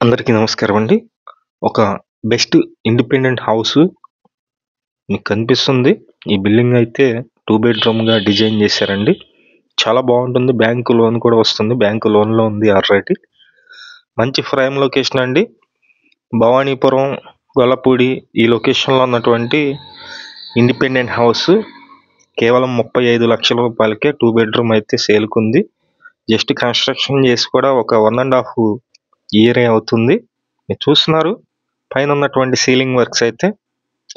అందరికీ నమస్కారం అండి. ఒక బెస్ట్ ఇండిపెండెంట్ హౌస్ మీకు కనిపిస్తుంది. ఈ బిల్డింగ్ అయితే 2 బెడ్‌రూమ్‌గా డిజైన్ చేశారండి. చాలా బాగుంటుంది. బ్యాంక్ లోన్ కూడా వస్తుంది. బ్యాంక్ లోన్‌లో ఉంది ఆల్రెడీ. మంచి ప్రైమ్ లొకేషన్ అండి. భవానీపురం, గొల్లపూడి ఈ లొకేషన్‌లో ఉన్నటువంటి ఇండిపెండెంట్ హౌస్ కేవలం 35 లక్షల రూపాయలకే 2 బెడ్‌రూమ్ అయితే సేల్‌కుంది. జస్ట్ కన్స్ట్రక్షన్ చేసి కూడా ఒక 1 ½ ఇయరే అవుతుంది. మీరు చూస్తున్నారు పైన ఉన్నటువంటి సీలింగ్ వర్క్స్ అయితే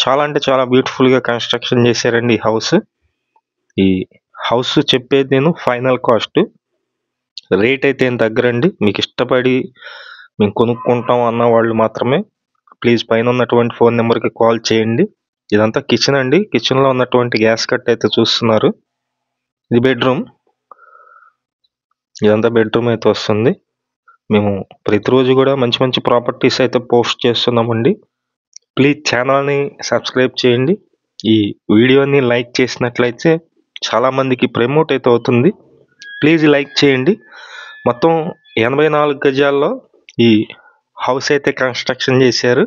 చాలా అంటే చాలా బ్యూటిఫుల్గా కన్స్ట్రక్షన్ చేశారండి ఈ హౌస్. ఈ హౌస్ చెప్పేది నేను ఫైనల్ కాస్ట్ రేట్ అయితే ఏం తగ్గరండి. మీకు ఇష్టపడి మేము కొనుక్కుంటాం అన్న వాళ్ళు మాత్రమే ప్లీజ్ పైన ఉన్నటువంటి ఫోన్ నెంబర్కి కాల్ చేయండి. ఇదంతా కిచెన్ అండి. కిచెన్లో ఉన్నటువంటి గ్యాస్ కట్ అయితే చూస్తున్నారు. ఇది బెడ్రూమ్. ఇదంతా బెడ్రూమ్ అయితే వస్తుంది. మేము ప్రతిరోజు కూడా మంచి మంచి ప్రాపర్టీస్ అయితే పోస్ట్ చేస్తున్నామండి. ప్లీజ్ ఛానల్ని సబ్స్క్రైబ్ చేయండి. ఈ వీడియోని లైక్ చేసినట్లయితే చాలామందికి ప్రమోట్ అయితే అవుతుంది. ప్లీజ్ లైక్ చేయండి. మొత్తం 84 గజాల్లో ఈ హౌస్ అయితే కన్స్ట్రక్షన్ చేశారు.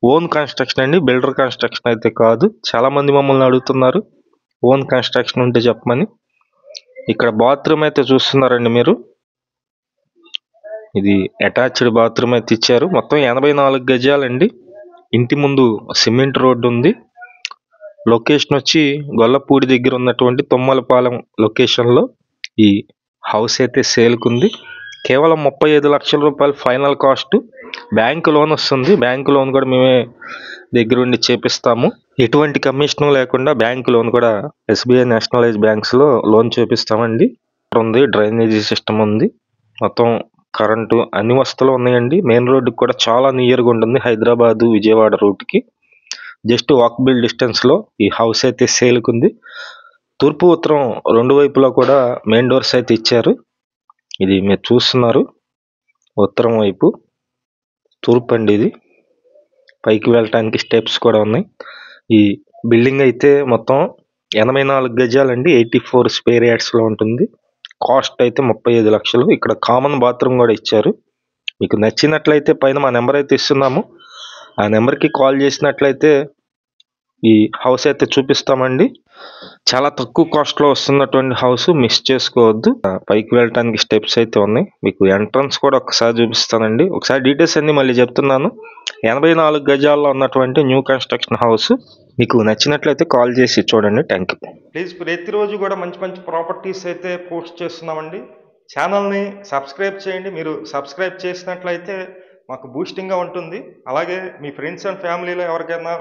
ఓన్ కన్స్ట్రక్షన్ అండి, బిల్డర్ కన్స్ట్రక్షన్ అయితే కాదు. చాలామంది మమ్మల్ని అడుగుతున్నారు ఓన్ కన్స్ట్రక్షన్ ఉంటే చెప్పమని. ఇక్కడ బాత్రూమ్ అయితే చూస్తున్నారండి మీరు. ఇది అటాచ్డ్ బాత్రూమ్ అయితే ఇచ్చారు. మొత్తం 84 గజాలండి. ఇంటి ముందు సిమెంట్ రోడ్డు ఉంది. లొకేషన్ వచ్చి గొల్లపూడి దగ్గర ఉన్నటువంటి తుమ్మలపాలెం లొకేషన్లో ఈ హౌస్ అయితే సేల్కుంది. కేవలం 35 లక్షల రూపాయలు ఫైనల్ కాస్ట్. బ్యాంక్ లోన్ వస్తుంది. బ్యాంక్ లోన్ కూడా మేమే దగ్గరుండి చేపిస్తాము. ఎటువంటి కమిషన్ లేకుండా బ్యాంక్ లోన్ కూడా ఎస్బీఐ నేషనలైజ్ బ్యాంక్స్లో లోన్ చేపిస్తామండి. ఉంది, డ్రైనేజీ సిస్టమ్ ఉంది, మొత్తం కరెంటు అన్ని వస్తువులు ఉన్నాయండి. మెయిన్ రోడ్డుకి కూడా చాలా నియర్గా ఉంటుంది. హైదరాబాదు విజయవాడ రూట్కి జస్ట్ వాకబుల్ డిస్టెన్స్లో ఈ హౌస్ అయితే సేల్కుంది. తూర్పు ఉత్తరం రెండు వైపులా కూడా మెయిన్ డోర్స్ అయితే ఇచ్చారు. ఇది మీరు చూస్తున్నారు ఉత్తరం వైపు, తూర్పు అండి. ఇది పైకి వెళ్ళటానికి స్టెప్స్ కూడా ఉన్నాయి. ఈ బిల్డింగ్ అయితే మొత్తం 84 గజాలండి. 84 స్క్వేర్ యార్డ్స్లో ఉంటుంది. కాస్ట్ అయితే 35 లక్షలు. ఇక్కడ కామన్ బాత్రూమ్ కూడా ఇచ్చారు. మీకు నచ్చినట్లయితే పైన మా నెంబర్ అయితే ఇస్తున్నాము. ఆ నెంబర్కి కాల్ చేసినట్లయితే ఈ హౌస్ అయితే చూపిస్తామండి. చాలా తక్కువ కాస్ట్లో వస్తున్నటువంటి హౌస్, మిస్ చేసుకోవద్దు. పైకి వెళ్ళటానికి స్టెప్స్ అయితే ఉన్నాయి. మీకు ఎంట్రన్స్ కూడా ఒకసారి చూపిస్తానండి. ఒకసారి డీటెయిల్స్ అన్ని మళ్ళీ చెప్తున్నాను. 84 గజాల్లో ఉన్నటువంటి న్యూ కన్స్ట్రక్షన్ హౌస్. మీకు నచ్చినట్లయితే కాల్ చేసి చూడండి. Thank you. ప్లీజ్ ప్రతిరోజు కూడా మంచి మంచి ప్రాపర్టీస్ అయితే పోస్ట్ చేస్తున్నామండి. ఛానల్ని సబ్స్క్రైబ్ చేయండి. మీరు సబ్స్క్రైబ్ చేసినట్లయితే మాకు బూస్టింగ్గా ఉంటుంది. అలాగే మీ ఫ్రెండ్స్ అండ్ ఫ్యామిలీలో ఎవరికైనా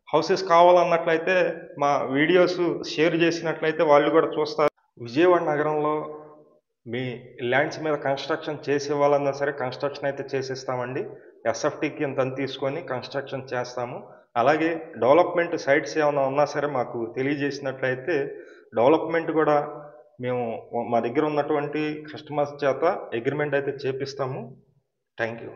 హౌసెస్ కావాలన్నట్లయితే మా వీడియోస్ షేర్ చేసినట్లయితే వాళ్ళు కూడా చూస్తారు. విజయవాడ నగరంలో మీ ల్యాండ్స్ మీద కన్స్ట్రక్షన్ చేసే వాళ్ళన్నా సరే కన్స్ట్రక్షన్ అయితే చేసిస్తామండి. ఎస్ఎఫ్టీకి ఇంత తీసుకొని కన్స్ట్రక్షన్ చేస్తాము. అలాగే డెవలప్మెంట్ సైట్స్ ఏమైనా ఉన్నా సరే మాకు తెలియజేసినట్లయితే డెవలప్మెంట్ కూడా మేము మా దగ్గర ఉన్నటువంటి కస్టమర్స్ చేత అగ్రిమెంట్ అయితే చేపిస్తాము. Thank you.